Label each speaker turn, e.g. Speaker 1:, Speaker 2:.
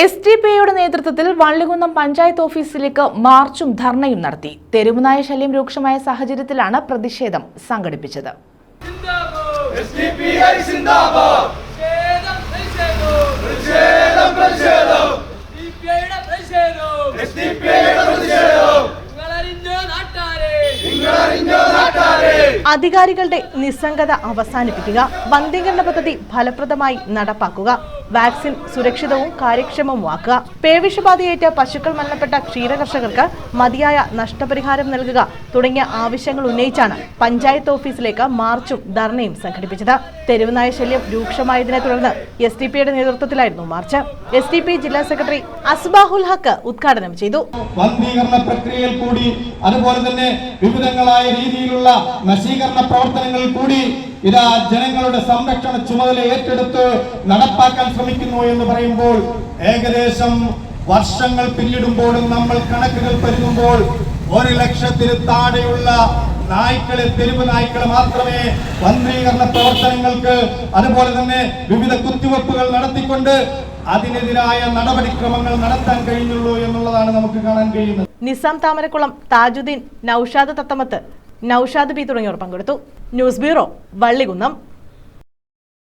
Speaker 1: എസ്.ഡി.പി.ഐയുടെ നേതൃത്വത്തിൽ വള്ളികുന്നം പഞ്ചായത്ത് ഓഫീസിലേക്ക് മാർച്ചും ധർണയും നടത്തി. തെരുവുനായ ശല്യം രൂക്ഷമായ സാഹചര്യത്തിലാണ് പ്രതിഷേധം സംഘടിപ്പിച്ചത്. അധികാരികളുടെ നിസ്സംഗത അവസാനിപ്പിക്കുക, വന്ധീകരണ പദ്ധതി ഫലപ്രദമായി നടപ്പാക്കുക, വാക്സിൻ സുരക്ഷിതവും കാര്യക്ഷമവുമാക്കുക, പേവിഷബാധയേറ്റ പശുക്കൾ മരണപ്പെട്ട ക്ഷീരകർഷകർക്ക് മതിയായ നഷ്ടപരിഹാരം നൽകുക തുടങ്ങിയ ആവശ്യങ്ങൾ ഉന്നയിച്ചാണ് പഞ്ചായത്ത് ഓഫീസിലേക്ക് മാർച്ചും ധർണയും സംഘടിപ്പിച്ചത്. തെരുവുനായ ശല്യം രൂക്ഷമായതിനെ തുടർന്ന് എസ്.ഡി.പി.യുടെ നേതൃത്വത്തിലായിരുന്നു മാർച്ച്. എസ്.ഡി.പി. ജില്ലാ സെക്രട്ടറി അസ്ബാഹുൽ ഹക്ക് ഉദ്ഘാടനം ചെയ്തു.
Speaker 2: വന്ധീകരണ പ്രക്രിയയിൽ കൂടി അതുപോലെ തന്നെ വിവിധങ്ങളായ രീതിയിലുള്ള നശീകരണ പ്രവർത്തനങ്ങളിൽ കൂടി ഇതാ ജനങ്ങളുടെ സംരക്ഷണ ചുമതല ഏറ്റെടുത്ത് നടപ്പാക്കാൻ ശ്രമിക്കുന്നു എന്ന് പറയുമ്പോൾ ഏകദേശം വർഷങ്ങൾ പിന്നിടുമ്പോഴും നമ്മൾ കണക്കുകൾ പരുകുമ്പോൾ 1,00,000-ൽ താഴെയുള്ള നായ്ക്കളെ, തെരുവ് നായ്ക്കളെ മാത്രമേ വന്ധീകരണ പ്രവർത്തനങ്ങൾക്ക് അതുപോലെ തന്നെ വിവിധ കുത്തിവെപ്പുകൾ നടത്തിക്കൊണ്ട് അതിനെതിരായ നടപടിക്രമങ്ങൾ നടത്താൻ കഴിഞ്ഞുള്ളൂ എന്നുള്ളതാണ് നമുക്ക് കാണാൻ കഴിയുന്നത്.
Speaker 1: നിസാം താമരക്കുളം, താജുദ്ദീൻ, നൌഷാദ് തത്തമത്ത്, നൌഷാദ് ബി തുടങ്ങിയവർ പങ്കെടുത്തു. News bureau, Vallikunnam.